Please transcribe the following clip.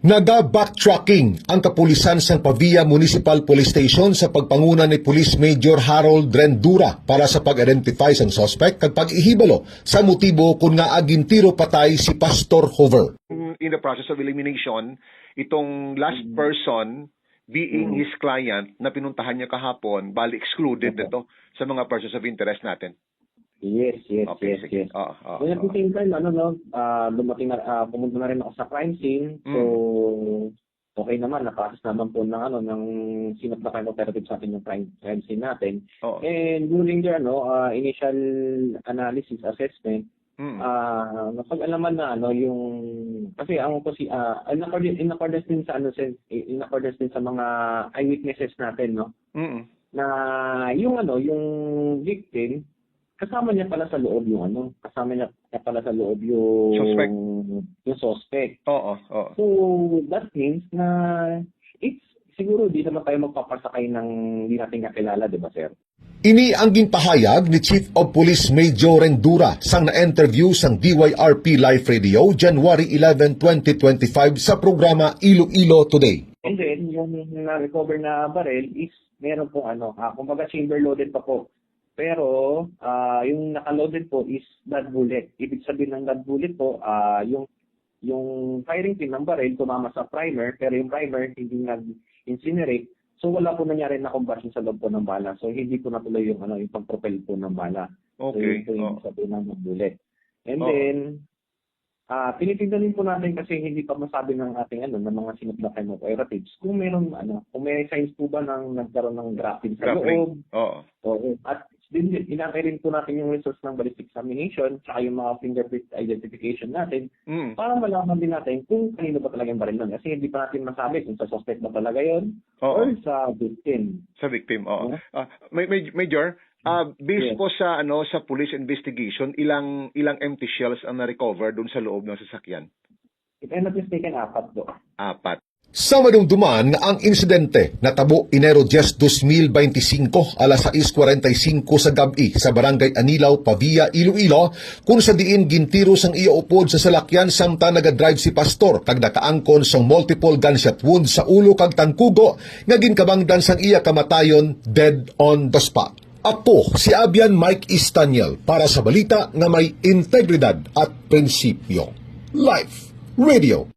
Naga-backtracking ang kapulisan sa Pavia Municipal Police Station sa pagpanguna ni Police Major Harold Rendura para sa pag-identify sa suspect kag pag-ihibalo sa motibo kung nga agintiro patay si Pastor Hover. In the process of elimination, itong last person being his client na pinuntahan niya kahapon, bali excluded ito sa mga persons of interest natin. Yes. Okay, sige. Well, at the same time, dumating na, pumunta na rin ako sa crime scene. So, okay naman, nakakas naman po ng sinop na crime operative sa atin yung crime scene natin. And during their initial analysis, assessment, napag-alaman na yung kasi ang po in accordance din sa mga eyewitnesses natin, na yung victim kasama niya pala sa loob yung suspect. So that means na it's siguro di naman tayo magpapasakay ng hindi natin kakilala, di ba, sir? Ini ang ginpahayag ni Chief of Police Major Rendura sang na-interview sang DYRP Live Radio January 11, 2025 sa programa Iloilo Today. And then yung na-recover na barrel is meron pong kumbaga chamber loaded pa po. Pero yung naka-loaded po is dud bullet. Ibig sabihin ng dud bullet po, yung firing pin ng barrel tumama sa primer, pero yung primer hindi nag-incinerate. So wala po nangyari na combustion sa loob po ng bala. So hindi po natuloy yung pag-propel po ng bala. Okay. So yun po yung sabihin ng bullet. And then tinitignan din po natin kasi hindi pa masabi ng ating ng mga sinop na crime operatives kung meron kung may signs po ba ng nagkaroon ng graphing sa loob. At inatay rin po natin yung results ng ballistic examination tsaka yung mga fingerprint identification natin para malaman din natin kung kanino ba talaga yung baril nun. Kasi hindi pa natin masabi kung sa suspect ba talaga yun or sa victim. Sa victim, Major, based po sa sa police investigation, ilang empty shells ang na-recover doon sa loob ng sasakyan? If I'm not mistaken, 4 po. 4. Sa madumduman nga ang insidente natabo Enero 10, 2025 alas 6:45 sa gabi sa Barangay Anilaw, Pavia, Iloilo kung sa diin gintiro sang iya upod sa salakyan samtang nagadrive si Pastor kag nakaangkon sang multiple gunshot wound sa ulo kag tangkugo nga ginkabangdan sang iya kamatayon dead on the spot. Ako si Abian Mike Istaniel para sa balita nga may integridad at prinsipyo. Live Radio